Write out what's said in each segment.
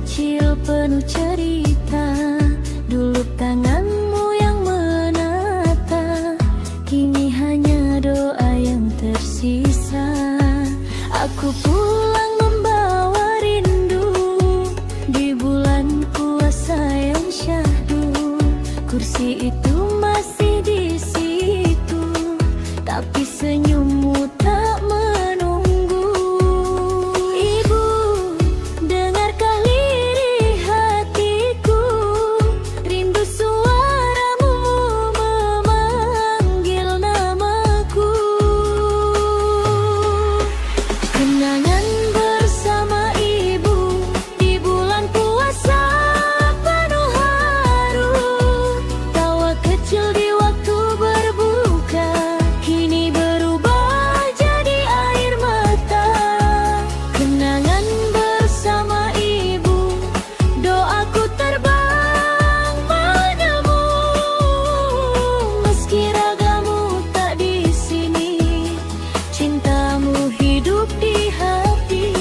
kecil penuh cerita. Dulu tanganmu yang menata, kini hanya doa yang tersisa. Aku pulang membawa rindu di bulan puasa yang syahdu. Kursi itu masih di situ, tapi senyummu tak menunggu. Ibu, dengarkah lirih hatiku, rindu suaramu memanggil namaku. Kenangan bersama ibu di bulan puasa penuh haru. Tawa kecil di waktu berbuka kini berubah jadi air mata. Kenangan bersama ibu, doaku terbang padamu. Meski ragamu tak di sini, cintamu hidup di hati.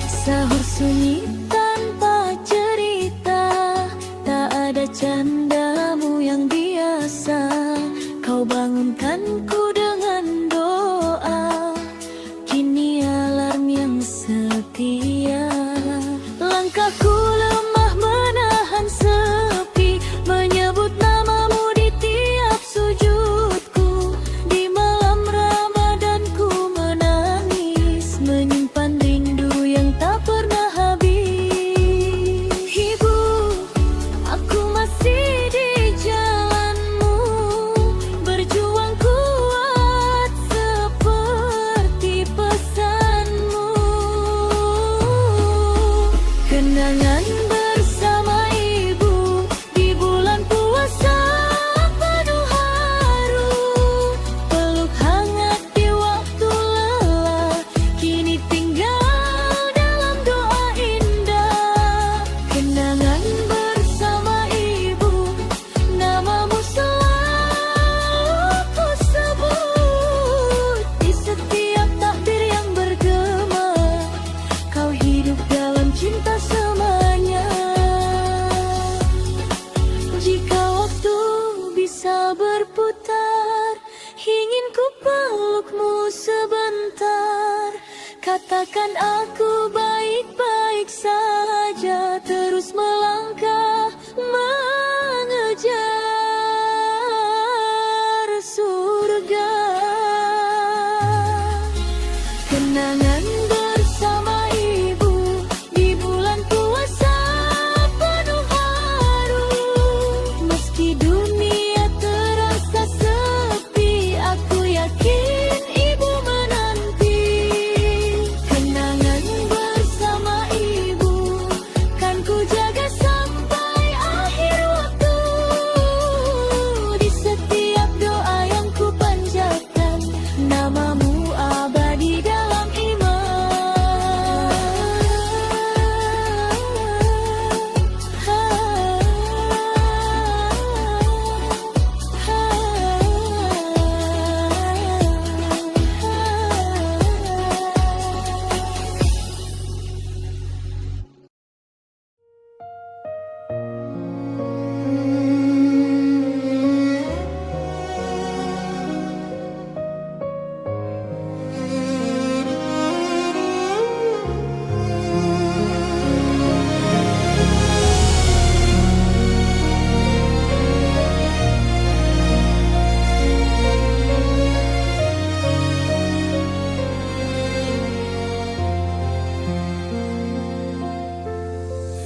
Sahur sunyi tanpa cerita, tak ada candamu yang biasa. Kau bangunkanku dengan doa, kini alarm yang setia. Langkahku lemah menahan sepi, menyebut namamu di tiap sujudku. Di malam Ramadanku menangis, menyimpan rindu yang tak pernah habis. Ibu, aku masih di jalanmu, berjuang kuat seperti pesanmu. Kenangan bersama ibu di bulan puasa penuh haru. Peluk hangat di waktu lelah, kini tinggal dalam doa indah. Kenangan bersama ibu, namamu selalu ku sebut. Di setiap takbir yang bergema, kau hidup dalam cinta selamanya. Jika waktu bisa berputar, ingin ku pelukmu sebentar. Katakan aku baik-baik saja, terus melangkah mengejar surga. Kenangan bersama ibu di bulan puasa penuh haru. Meski dunia terasa sepi, aku yakin ibu menanti. Kenangan bersama ibu kan ku jaga sampai akhir waktu. Di setiap doa yang ku panjatkan, namamu abadi dalam iman.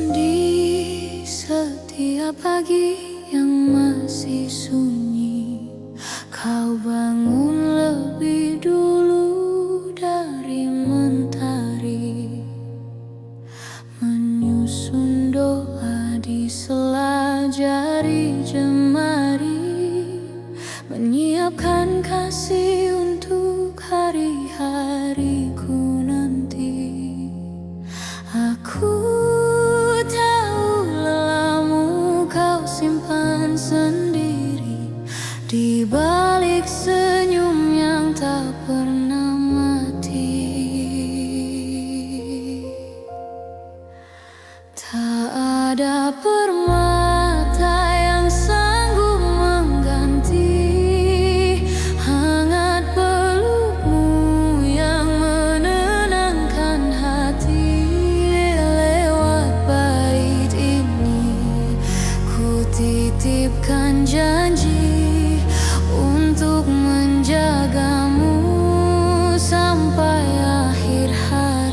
Di setiap pagi yang masih sunyi, kau bangun lebih dulu dari mentari, menyusun doa di sela jari jemari, menyiapkan kasih untuk hari-hariku nanti. Aku tahu lelahmu kau simpan sendiri di balik senyum yang tak pernah mati. Tak ada permata yang sanggup mengganti hangat pelukmu yang menenangkan hati. Lewat bait ini ku titipkan janji untuk menjagamu sampai akhir hari.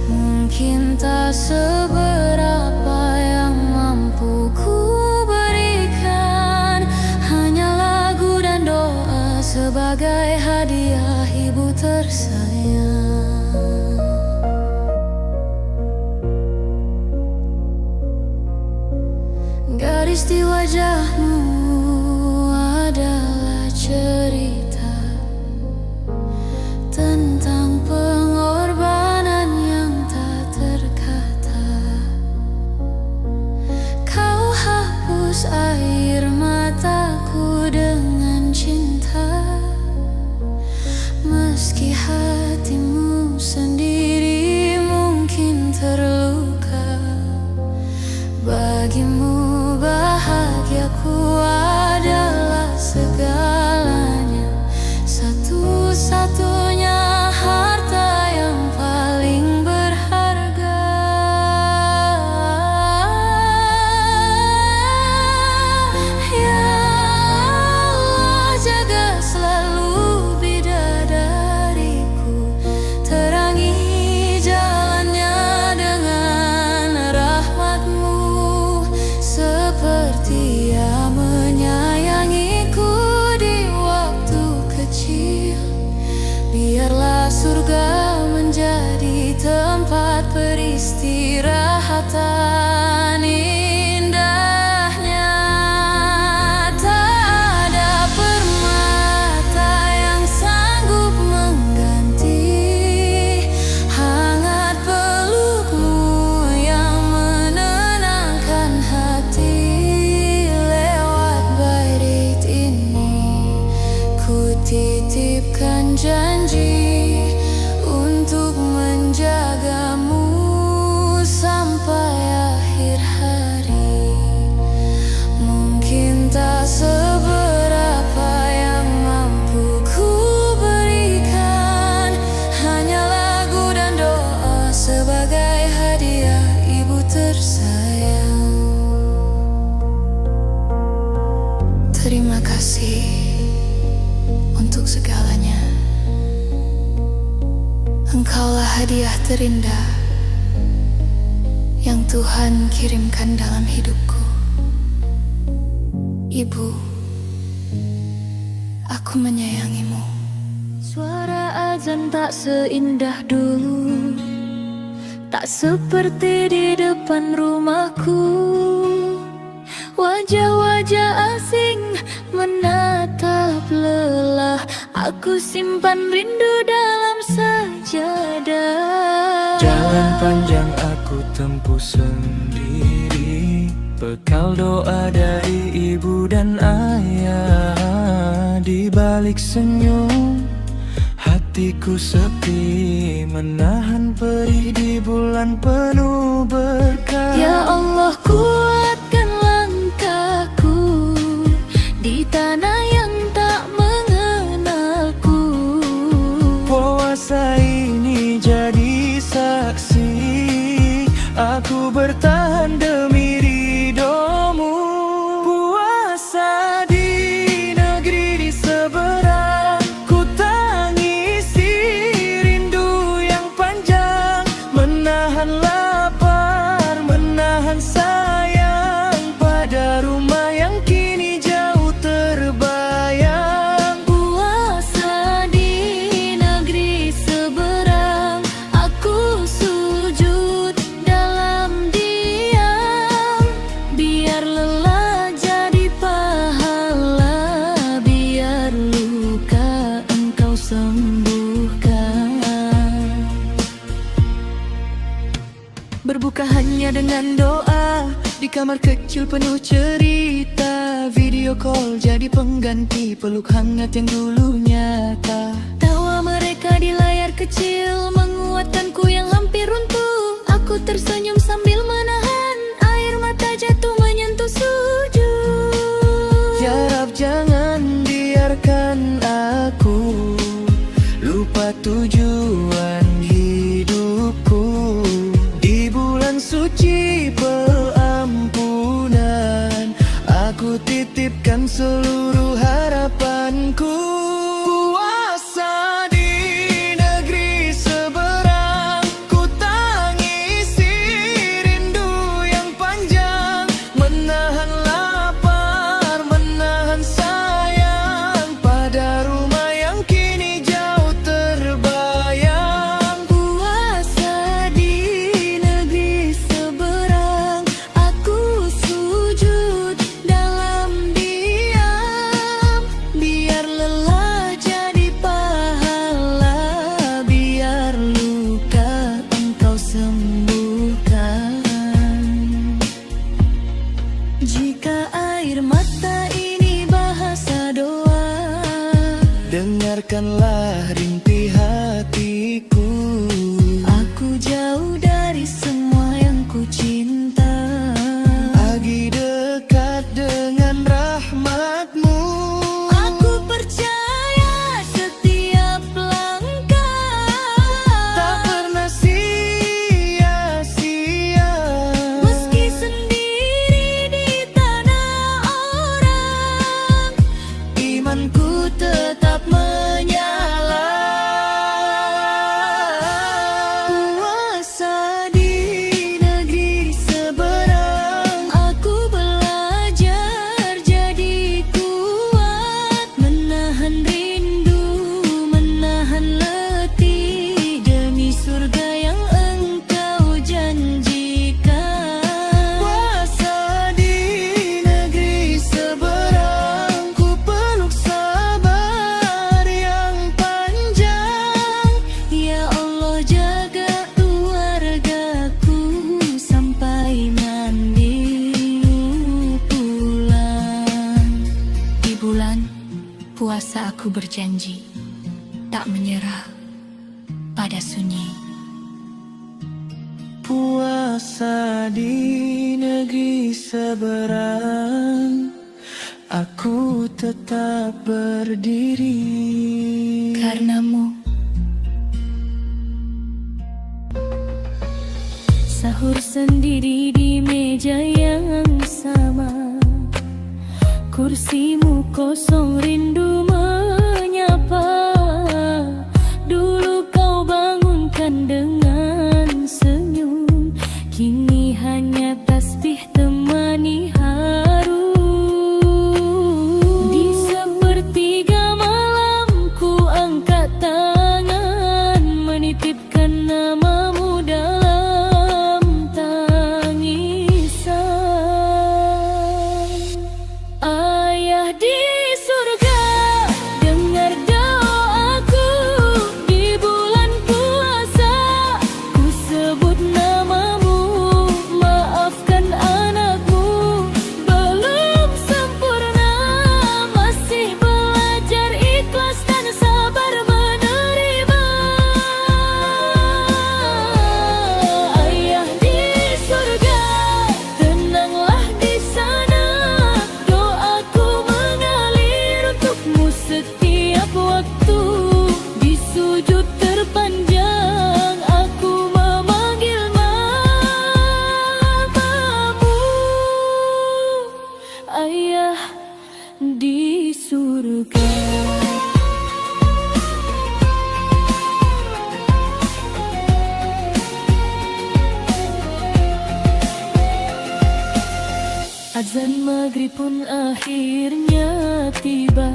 Mungkin tak seberapa yang mampu ku berikan, hanya lagu dan doa sebagai hadiah ibu tersayang. Garis di wajahmu adalah cerita tentang pengorbanan yang tak terkata. Kau hapus air mataku dengan cinta, meski hatimu sendiri mungkin terluka. Bagimu bahagiaku adalah segalanya, satu-satunya harta yang paling berharga. Ya Allah, jaga selalu bidadariku, terangi jalannya dengan rahmatmu, seperti yang menyayangiku di waktu kecil. Biarlah surga menjadi tempat peristirahatan indahnya. Tak ada permata yang sanggup mengganti hangat pelukmu yang menenangkan hati. Lewat bait ini ku titipkan janji untuk menjagamu sampai akhir hari. Mungkin tak seberapa yang mampu ku berikan, hanya lagu dan doa sebagai hadiah ibu tersayang. Terima kasih untuk segalanya. Engkaulah hadiah terindah yang Tuhan kirimkan dalam hidupku. Ibu, aku menyayangimu. Suara azan tak seindah dulu, tak seperti di depan rumahku. Wajah-wajah asing menatap lelah, aku simpan rindu dalam sajadah. Jalan panjang aku tempuh sendiri, bekal doa dari ibu dan ayah. Di balik senyum hatiku sepi, menahan perih di bulan penuh berkah. Ya Allah, kuatkan langkahku di tanah yang tak mengenalku. Puasa ini jadi saksi, aku bertahan demi ridhomu. Puasa di negeri di seberang, ku tangisi rindu yang panjang, menahan lapar, menahan sayang pada rumah yang kini jauh terbayang. Puasa di negeri seberang, aku sujud dalam diam. Biar lelah jadi pahala, biar luka engkau sembuhkan. Berbuka hanya dengan doa, di kamar kecil penuh cerita. Video call jadi pengganti peluk hangat yang dulu nyata. Tawa mereka di layar kecil menguatkanku yang hampir runtuh. Aku tersenyum sambil menahan air mata jatuh menyentuh sujud. Ya Rab, jangan biarkan aku lupa tujuan hidupku. Di bulan suci pengampunan, aku titipkan seluruh harapanku. Puasa di negeri seberang, ku tangisi rindu yang panjang. Menahan lapar, menahan sayang pada rumah yang kini jauh terbayang. Puasa di negeri seberang, aku sujud dalam diam. Biar lelah jadi pahala, biar luka engkau sembuhkan. Jika air mata ini bahasa doa, Dengarkanlah rintih hatiku. aku jauh dari semua yang ku cinta. Lagi dekat dengan rahmatmu. Aku percaya setiap langkah Tak pernah sia-sia. meski sendiri di tanah orang, Imanku tetap menyala. puasa di negeri seberang, aku belajar jadi kuat. Menahan rindu, menahan letih demi surga yang engkau janjikan. Puasa di negeri seberang, ku peluk sabar yang panjang. Ya Allah, jaga keluargaku sampai mandimu pulang. Di bulan puasa aku berjanji tak menyerah pada sunyi. Puasa di negeri seberang, aku tetap berdiri. Karenamu sahur sendiri di meja yang sama, kursimu kosong rindu menyapa. Dulu kau bangunkan dengan senyum, kini hanya tasbih temani haru. Di sepertiga malam ku angkat tangan, menitipkan namamu dalam tangisan. Ayah di surga, dengar doaku. Di bulan puasa ku sebut namamu, maafkan anakmu belum sempurna, masih belajar ikhlas dan sabar menerima. Ayah di surga, tenanglah di sana, doaku mengalir untukmu setiap waktu. Di sujud terpanjang aku memanggil namamu, Ayah di surga. Azan maghrib pun akhirnya tiba,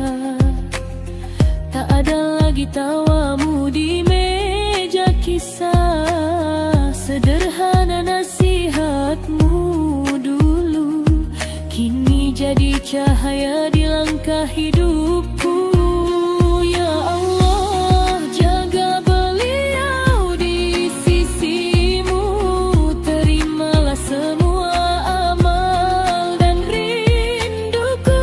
tak ada lagi tawamu di meja kisah. Sederhana nasihatmu dulu, kini jadi cahaya di langkah hidupku. Ya Allah, jaga beliau di sisimu, terimalah semua amal dan rinduku.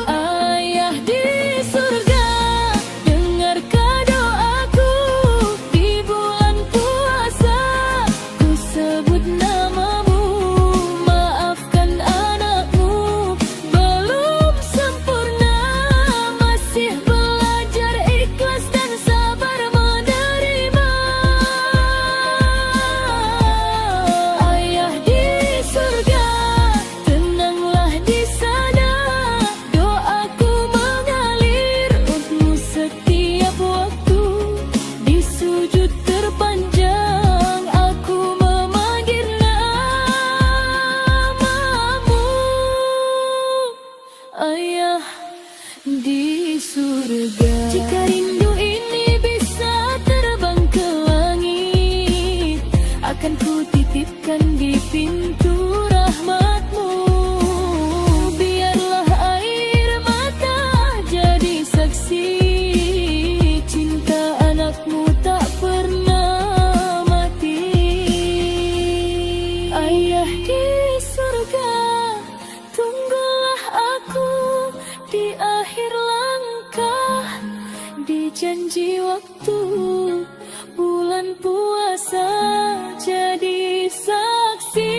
Ayah di surga, dengarkan doaku. Di bulan akan ku titipkan di pintu rahmatmu. Biarlah air mata jadi saksi, cinta anakmu tak pernah mati. Ayah di surga, tunggulah aku di akhir langkah, di janji waktu bulan puasa jadi saksi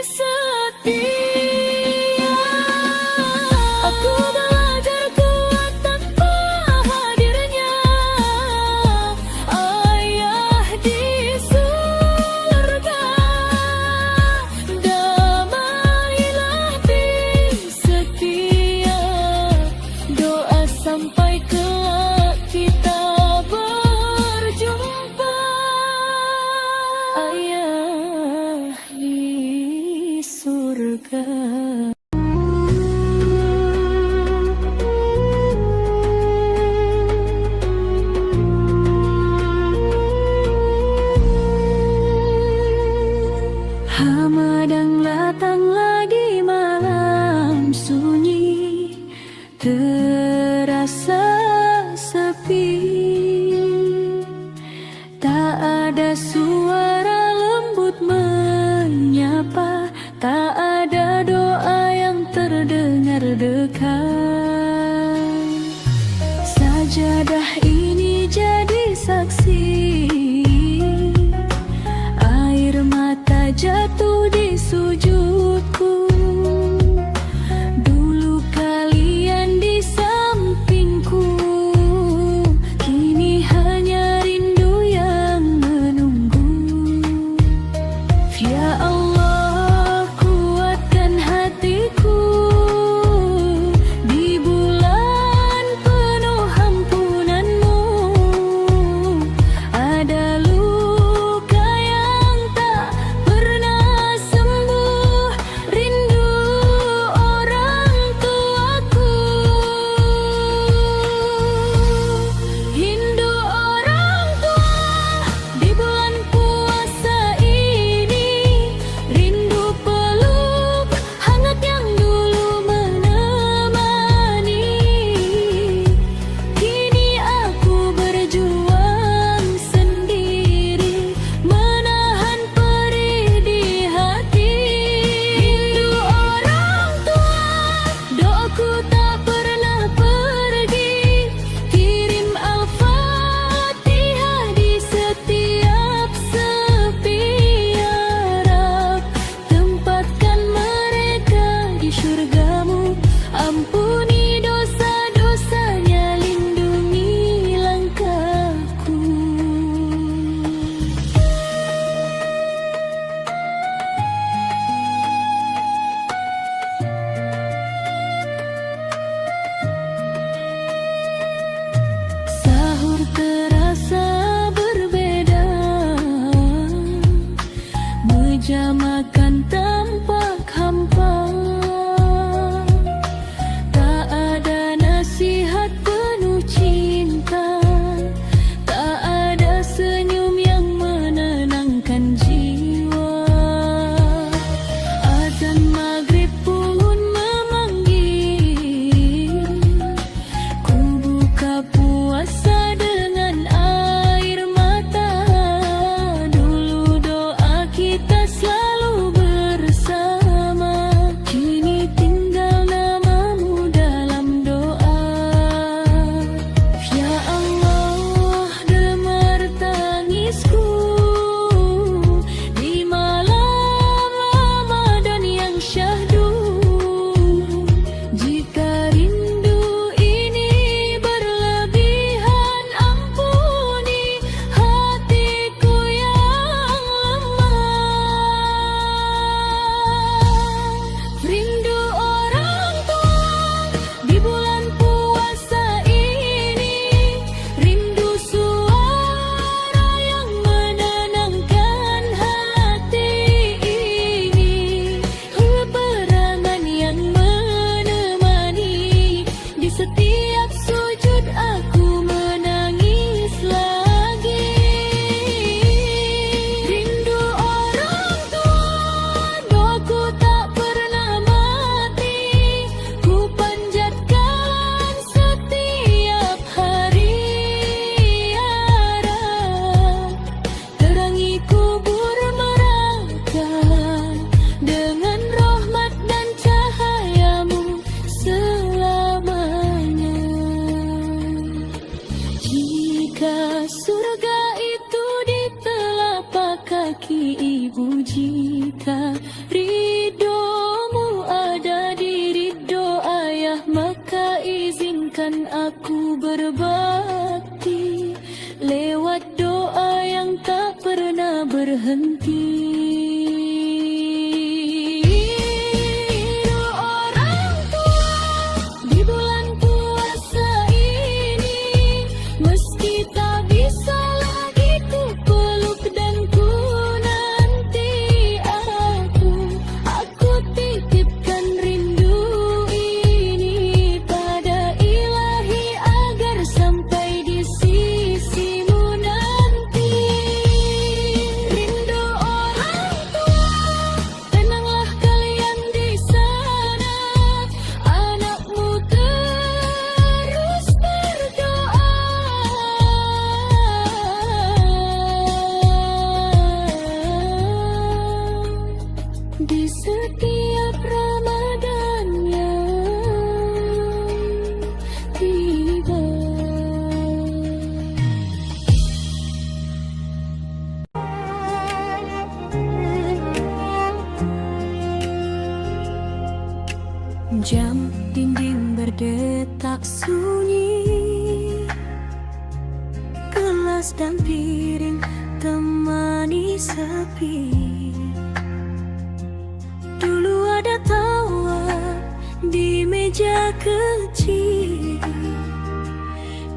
setia. Aku belajar kuat tanpa hadirnya ayah di surga. Damailah di setiap doa sampai kelak kita berjumpa. Ayah di surga. Hamadang datanglah di malam sunyi, terasa sepi. Tak ada suara lembut menyapa, tak ada doa yang terdengar dekat. Sajadah ini jadi saksi, air mata jatuh di sujudku. Dulu kalian di sampingku, kini hanya rindu yang menunggu. Ya Allah, kuatkan hatiku di bulan penuh ampunanmu. Ada luka yang tak pernah sembuh, rindu orang tuaku. Rindu orang tua di bulan puasa ini, rindu peluk hangat yang dulu menemani. Kini aku berjuang sendiri, menahan perih di hati. Rindu orang tua, doaku tak pernah pergi. Kirim Al-Fatihah di setiap sepi. Ya Rab, tempatkan mereka di syurgamu. Ampuni dosa-dosanya, lindungi langkahku. Sahur terasa berbeda, meja makan tampak hampa. Tak ada nasihat penuh cinta, tak ada senyum yang menenangkan jiwa. Azan maghrib pun memanggil, ku buka puasa dengan air mata. Dulu doa kita selalu bersama, kini tinggal namamu dalam doa. Ya Allah, demar tangisku di malam Ramadan yang syahdu. Jika rindu ini berlebihan, ampuni hatiku yang lemah. Rindu orang tua di bulan puasa ini, rindu suara yang jika ridhomu ada di ridho ayah, maka izinkan aku berbakti lewat doa yang tak pernah berhenti. Di setiap Ramadan yang tiba. Jam dinding berdetak sunyi, gelas dan piring temani sepi. Dulu ada tawa di meja kecil,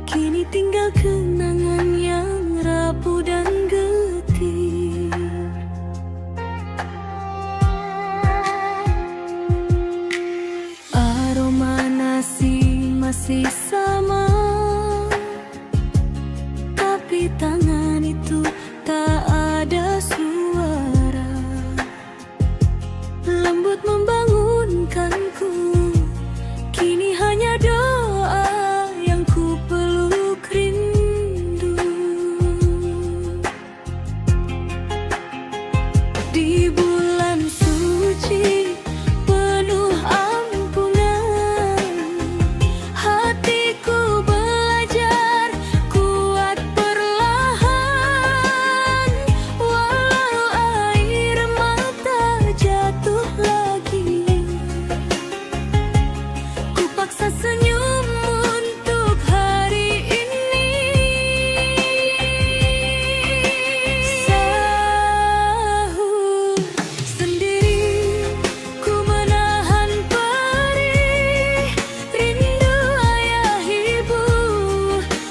kini tinggal kenangan yang rapuh dan getir. Aroma nasi masih sama, tapi tangan itu tak ada suara. Lembut membangunkanku, kini hanya doa yang ku peluk rindu. Di bulan suci penuh ampunan, hatiku belajar kuat perlahan. Walau air mata jatuh lagi, ku paksa senyum untuk hari ini. Sahur sendiri, ku menahan perih rindu ayah ibu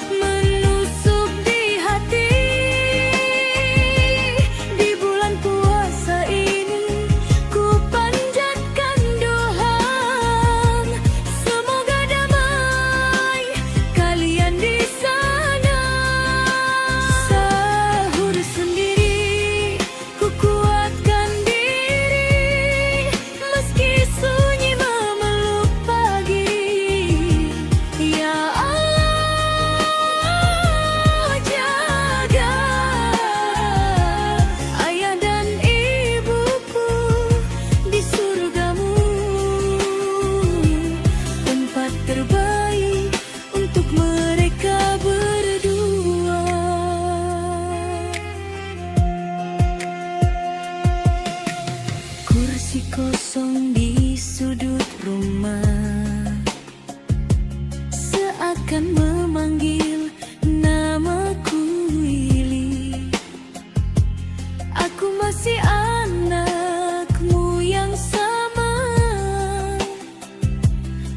menusuk di hati. Di bulan puasa ini ku panjatkan doa, semoga damai kalian di sana. Sahur sendiri, ku kuatkan diri meski sunyi memeluk pagi. Ya Allah, jaga ayah dan ibuku di surgamu, tempat terbaik untuk mereka berdua. Kursi kosong di sudut rumah seakan memanggil namaku Willy. Aku masih anakmu yang sama,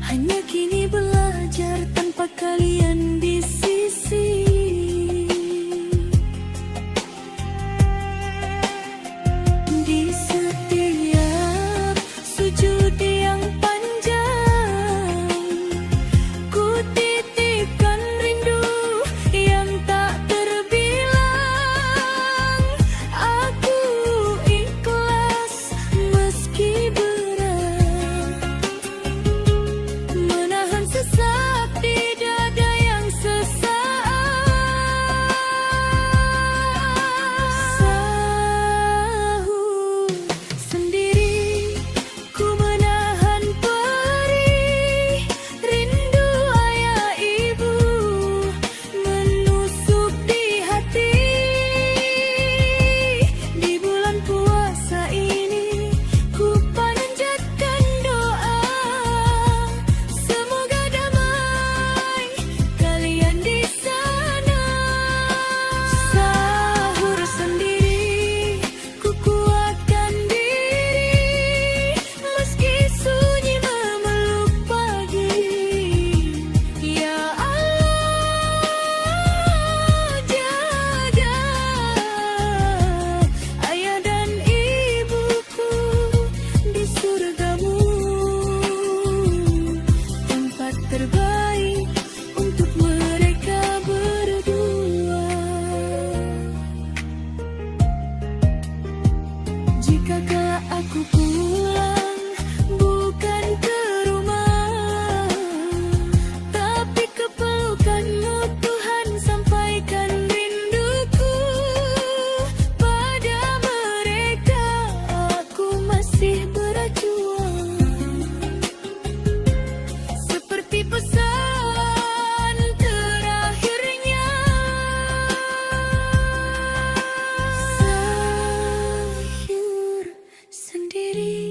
hanya kini belajar tanpa kalian di sisi. Di setiap sujud yang panjang, ku titipkan rindu yang tak terbilang. Aku Aku pulang bukan ke rumah, tapi ke pelukanmu. Tuhan, sampaikan rinduku pada mereka. Aku masih berjuang seperti pesan terakhirnya. Sayur sendiri,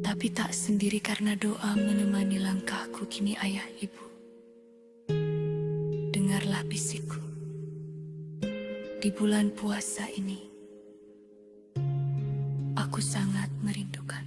tapi tak sendiri karena doa menemani langkahku. Kini ayah ibu, dengarlah bisikku. Di bulan puasa ini, aku sangat merindukan.